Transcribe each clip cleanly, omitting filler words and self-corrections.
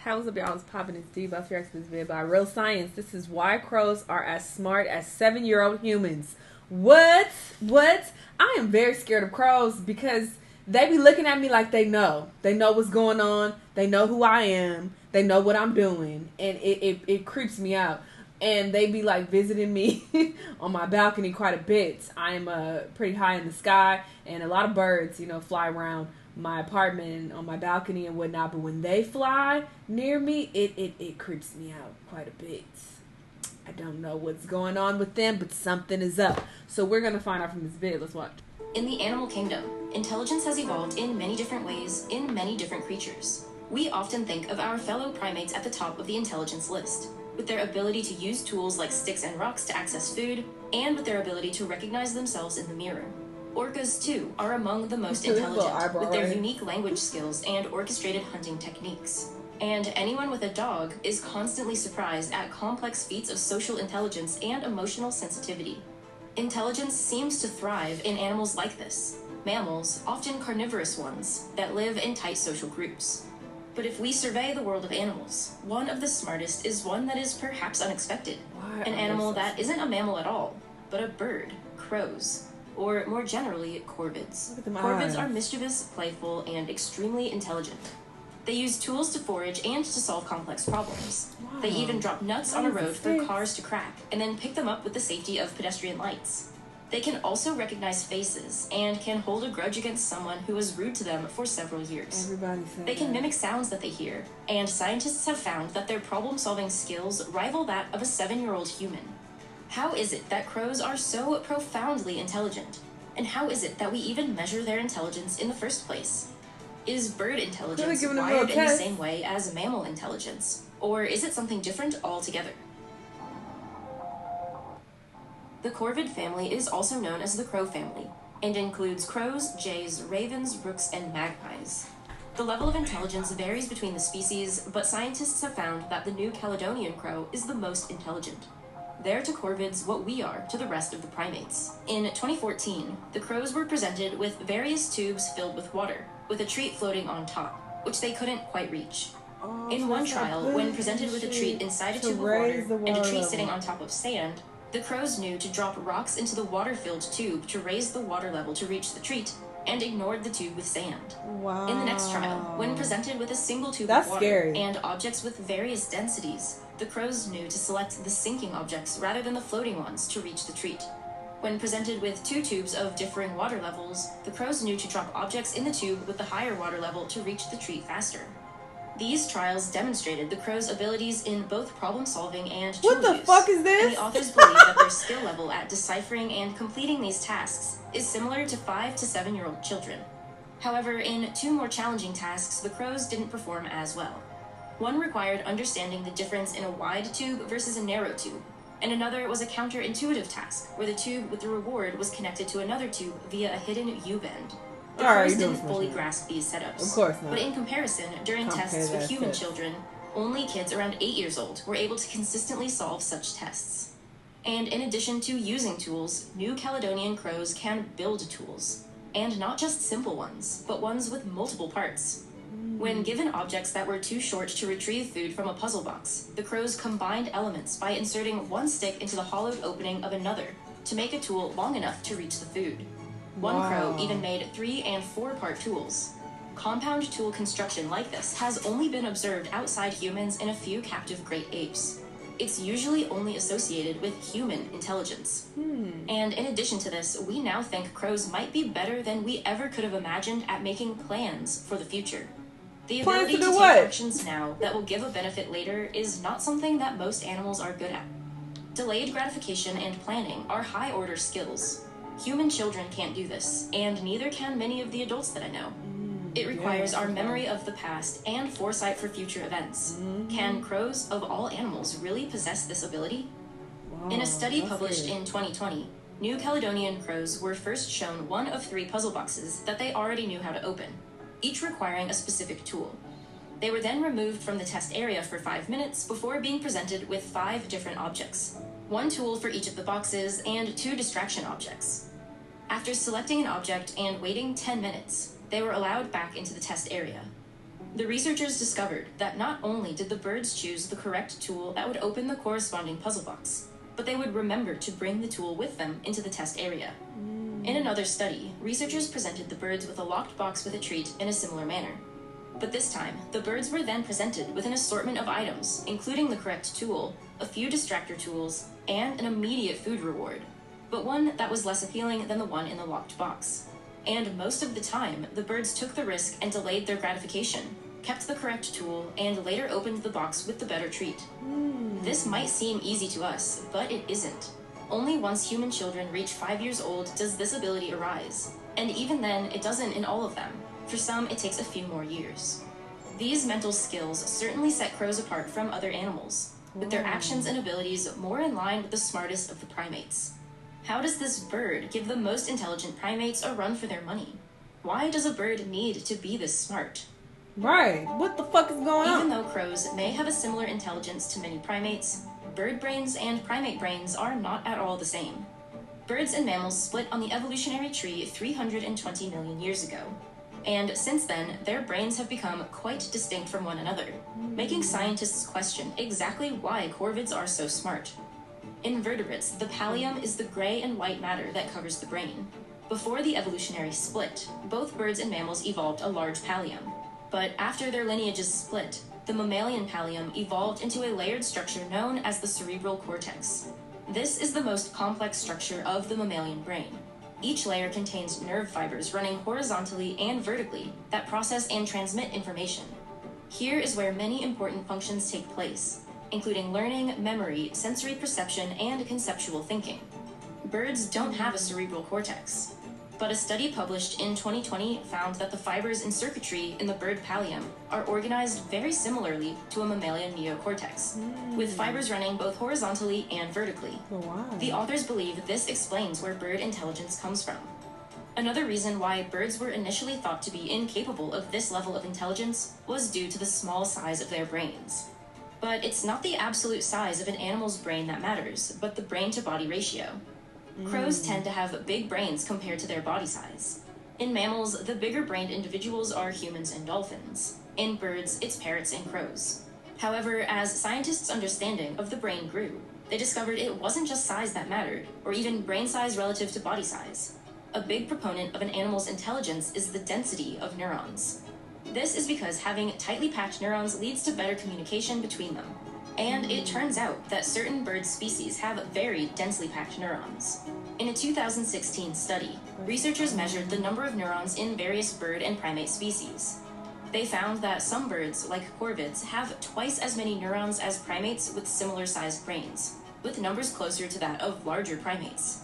How's up, y'all? It's popping. It's D. Buff here to this video by Real Science. This is why crows are as smart as 7-year-old humans. What? What? I am very scared of crows because they be looking at me like they know. They know what's going on. They know who I am. They know what I'm doing. And it creeps me out. And they be like visiting me on my balcony quite a bit. I am pretty high in the sky, and a lot of birds, fly around my apartment and on my balcony and whatnot. But when they fly near me, it creeps me out quite a bit. I don't know what's going on with them, but something is up. So we're gonna find out from this video. Let's watch. In the animal kingdom, intelligence has evolved in many different ways in many different creatures. We often think of our fellow primates at the top of the intelligence list, with their ability to use tools like sticks and rocks to access food, and with their ability to recognize themselves in the mirror. Orcas, too, are among the most intelligent, with their unique language skills and orchestrated hunting techniques. And anyone with a dog is constantly surprised at complex feats of social intelligence and emotional sensitivity. Intelligence seems to thrive in animals like this, mammals, often carnivorous ones, that live in tight social groups. But if we survey the world of animals, one of the smartest is one that is perhaps unexpected. An animal that isn't a mammal at all, but a bird, crows, or more generally, corvids. Corvids are mischievous, playful, and extremely intelligent. They use tools to forage and to solve complex problems. They even drop nuts on a road for cars to crack, and then pick them up with the safety of pedestrian lights. They can also recognize faces and can hold a grudge against someone who was rude to them for several years. They can mimic sounds that they hear, and scientists have found that their problem-solving skills rival that of a 7-year-old human. How is it that crows are so profoundly intelligent? And how is it that we even measure their intelligence in the first place? Is bird intelligence wired in the same way as mammal intelligence? Or is it something different altogether? The corvid family is also known as the crow family, and includes crows, jays, ravens, rooks, and magpies. The level of intelligence varies between the species, but scientists have found that the New Caledonian crow is the most intelligent. They're to corvids what we are to the rest of the primates. In 2014, the crows were presented with various tubes filled with water, with a treat floating on top, which they couldn't quite reach. In one trial, when presented with a treat inside a tube of water and a treat sitting on top of sand, the crows knew to drop rocks into the water-filled tube to raise the water level to reach the treat, and ignored the tube with sand. Wow. In the next trial, when presented with a single tube of water and objects with various densities, the crows knew to select the sinking objects rather than the floating ones to reach the treat. When presented with 2 tubes of differing water levels, the crows knew to drop objects in the tube with the higher water level to reach the treat faster. These trials demonstrated the crows' abilities in both problem-solving and tool use. What the fuck is this? And the authors believe that their skill level at deciphering and completing these tasks is similar to 5 to 7-year-old children. However, in 2 more challenging tasks, the crows didn't perform as well. One required understanding the difference in a wide tube versus a narrow tube, and another was a counterintuitive task, where the tube with the reward was connected to another tube via a hidden U-bend. The crows didn't fully grasp these setups. Of course not. But in comparison, during tests with human children, only kids around 8 years old were able to consistently solve such tests. And in addition to using tools, New Caledonian crows can build tools. And not just simple ones, but ones with multiple parts. When given objects that were too short to retrieve food from a puzzle box, the crows combined elements by inserting one stick into the hollowed opening of another to make a tool long enough to reach the food. One crow even made 3- and 4-part tools. Compound tool construction like this has only been observed outside humans in a few captive great apes. It's usually only associated with human intelligence. And in addition to this, we now think crows might be better than we ever could have imagined at making plans for the future. The ability to take actions now that will give a benefit later is not something that most animals are good at. Delayed gratification and planning are high-order skills. Human children can't do this, and neither can many of the adults that I know. It requires our memory of the past and foresight for future events. Can crows of all animals really possess this ability? In a study published in 2020, New Caledonian crows were first shown one of 3 puzzle boxes that they already knew how to open, each requiring a specific tool. They were then removed from the test area for 5 minutes before being presented with 5 different objects, 1 tool for each of the boxes and 2 distraction objects. After selecting an object and waiting 10 minutes, they were allowed back into the test area. The researchers discovered that not only did the birds choose the correct tool that would open the corresponding puzzle box, but they would remember to bring the tool with them into the test area. In another study, researchers presented the birds with a locked box with a treat in a similar manner. But this time, the birds were then presented with an assortment of items, including the correct tool, a few distractor tools, and an immediate food reward, but one that was less appealing than the one in the locked box. And most of the time, the birds took the risk and delayed their gratification, kept the correct tool, and later opened the box with the better treat. This might seem easy to us, but it isn't. Only once human children reach 5 years old does this ability arise, and even then, it doesn't in all of them. For some, it takes a few more years. These mental skills certainly set crows apart from other animals, with their actions and abilities more in line with the smartest of the primates. How does this bird give the most intelligent primates a run for their money? Why does a bird need to be this smart? Right. What the fuck is going on? Even though crows may have a similar intelligence to many primates, bird brains and primate brains are not at all the same. Birds and mammals split on the evolutionary tree 320 million years ago. And since then, their brains have become quite distinct from one another, making scientists question exactly why corvids are so smart. In vertebrates, the pallium is the gray and white matter that covers the brain. Before the evolutionary split, both birds and mammals evolved a large pallium. But after their lineages split, the mammalian pallium evolved into a layered structure known as the cerebral cortex. This is the most complex structure of the mammalian brain. Each layer contains nerve fibers running horizontally and vertically that process and transmit information. Here is where many important functions take place, including learning, memory, sensory perception, and conceptual thinking. Birds don't have a cerebral cortex, but a study published in 2020 found that the fibers in circuitry in the bird pallium are organized very similarly to a mammalian neocortex, with fibers running both horizontally and vertically. Wow. The authors believe this explains where bird intelligence comes from. Another reason why birds were initially thought to be incapable of this level of intelligence was due to the small size of their brains. But it's not the absolute size of an animal's brain that matters, but the brain-to-body ratio. Crows tend to have big brains compared to their body size. In mammals, the bigger-brained individuals are humans and dolphins. In birds, it's parrots and crows. However, as scientists' understanding of the brain grew, they discovered it wasn't just size that mattered, or even brain size relative to body size. A big proponent of an animal's intelligence is the density of neurons. This is because having tightly packed neurons leads to better communication between them. And it turns out that certain bird species have very densely packed neurons. In a 2016 study, researchers measured the number of neurons in various bird and primate species. They found that some birds, like corvids, have twice as many neurons as primates with similar-sized brains, with numbers closer to that of larger primates.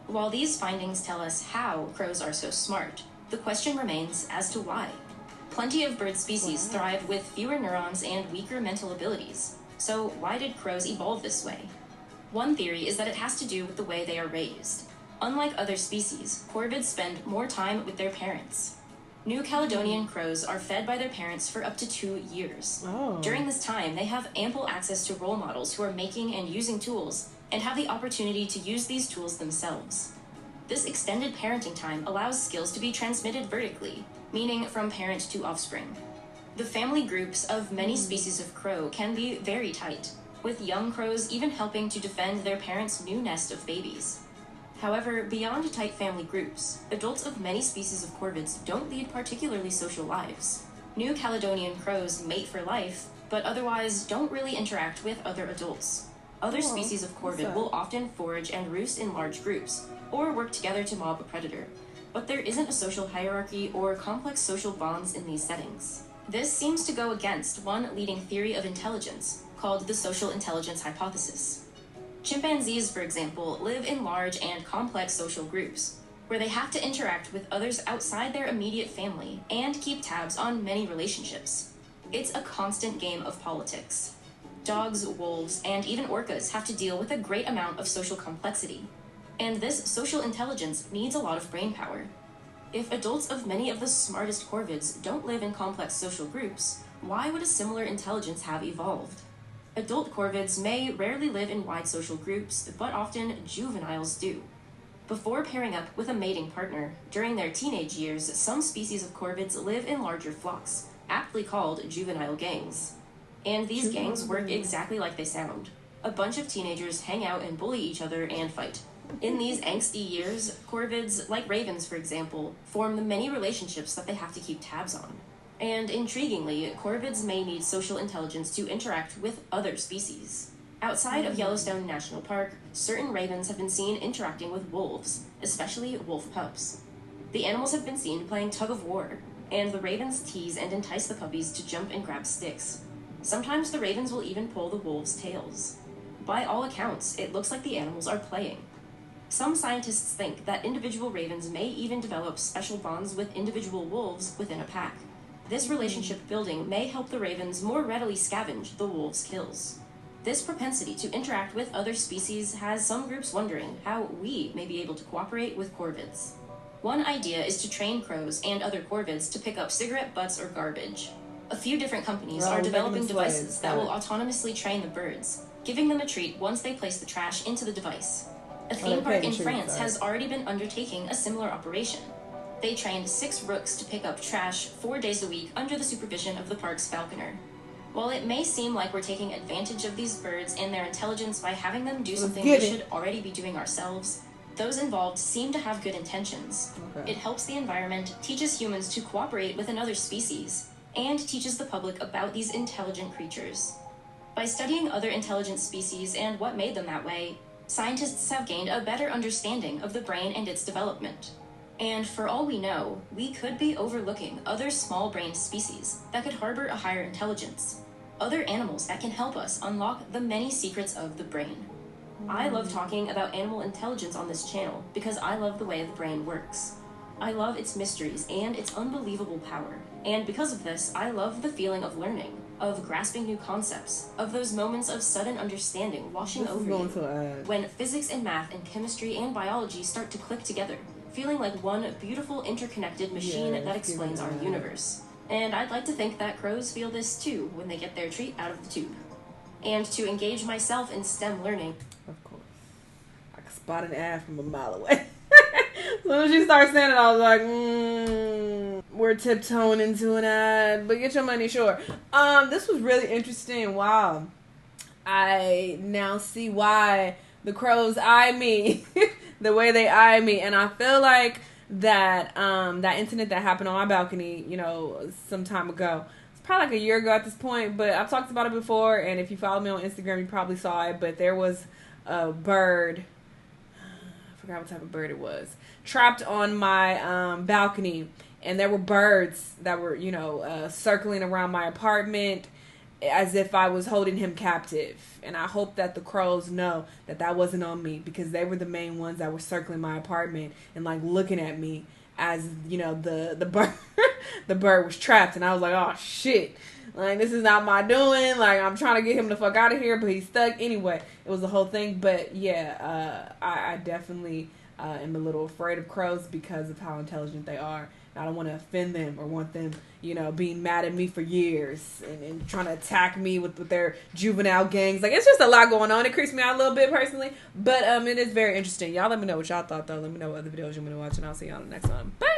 While these findings tell us how crows are so smart, the question remains as to why. Plenty of bird species thrive with fewer neurons and weaker mental abilities. So why did crows evolve this way? One theory is that it has to do with the way they are raised. Unlike other species, corvids spend more time with their parents. New Caledonian crows are fed by their parents for up to 2 years. During this time, they have ample access to role models who are making and using tools and have the opportunity to use these tools themselves. This extended parenting time allows skills to be transmitted vertically, meaning from parent to offspring. The family groups of many species of crow can be very tight, with young crows even helping to defend their parents' new nest of babies. However, beyond tight family groups, adults of many species of corvids don't lead particularly social lives. New Caledonian crows mate for life, but otherwise don't really interact with other adults. Other species of corvid will often forage and roost in large groups, or work together to mob a predator, but there isn't a social hierarchy or complex social bonds in these settings. This seems to go against one leading theory of intelligence, called the social intelligence hypothesis. Chimpanzees, for example, live in large and complex social groups, where they have to interact with others outside their immediate family and keep tabs on many relationships. It's a constant game of politics. Dogs, wolves, and even orcas have to deal with a great amount of social complexity, and this social intelligence needs a lot of brainpower. If adults of many of the smartest corvids don't live in complex social groups, why would a similar intelligence have evolved? Adult corvids may rarely live in wide social groups, but often juveniles do. Before pairing up with a mating partner, during their teenage years, some species of corvids live in larger flocks, aptly called juvenile gangs. And these gangs work exactly like they sound. A bunch of teenagers hang out and bully each other and fight. In these angsty years, corvids, like ravens for example, form the many relationships that they have to keep tabs on. And intriguingly, corvids may need social intelligence to interact with other species. Outside of Yellowstone National Park, certain ravens have been seen interacting with wolves, especially wolf pups. The animals have been seen playing tug-of-war, and the ravens tease and entice the puppies to jump and grab sticks. Sometimes the ravens will even pull the wolves' tails. By all accounts, it looks like the animals are playing. Some scientists think that individual ravens may even develop special bonds with individual wolves within a pack. This relationship building may help the ravens more readily scavenge the wolves' kills. This propensity to interact with other species has some groups wondering how we may be able to cooperate with corvids. One idea is to train crows and other corvids to pick up cigarette butts or garbage. A few different companies are developing devices that will autonomously train the birds, giving them a treat once they place the trash into the device. A theme park in France has already been undertaking a similar operation. They trained 6 rooks to pick up trash 4 days a week under the supervision of the park's falconer. While it may seem like we're taking advantage of these birds and their intelligence by having them do something we should already be doing ourselves, those involved seem to have good intentions. It helps the environment, teaches humans to cooperate with another species, and teaches the public about these intelligent creatures. By studying other intelligent species and what made them that way, scientists have gained a better understanding of the brain and its development. And for all we know, we could be overlooking other small-brained species that could harbor a higher intelligence. Other animals that can help us unlock the many secrets of the brain. I love talking about animal intelligence on this channel because I love the way the brain works. I love its mysteries and its unbelievable power. And because of this, I love the feeling of learning, of grasping new concepts, of those moments of sudden understanding washing over you, when physics and math and chemistry and biology start to click together, feeling like one beautiful interconnected machine that explains our universe. And I'd like to think that crows feel this too when they get their treat out of the tube. And to engage myself in STEM learning. Of course. I could spot an ad from a mile away. As soon as you start saying it, I was like, we're tiptoeing into an ad, but get your money, sure. This was really interesting. Wow. I now see why the crows eye me the way they eye me. And I feel like that that incident that happened on my balcony, some time ago, it's probably like a year ago at this point, but I've talked about it before, and if you follow me on Instagram, you probably saw it, but there was a bird, I forgot what type of bird it was, trapped on my balcony, and there were birds that were, circling around my apartment as if I was holding him captive. And I hope that the crows know that that wasn't on me, because they were the main ones that were circling my apartment and like looking at me as, the bird the bird was trapped. And I was like, oh shit, like this is not my doing, like I'm trying to get him the fuck out of here, but he's stuck. Anyway, it was the whole thing. But yeah, I definitely am a little afraid of crows because of how intelligent they are. I don't want to offend them or want them, being mad at me for years and trying to attack me with their juvenile gangs. Like, it's just a lot going on. It creeps me out a little bit personally, but it is very interesting. Y'all let me know what y'all thought, though. Let me know what other videos you want to watch, and I'll see y'all in the next one. Bye!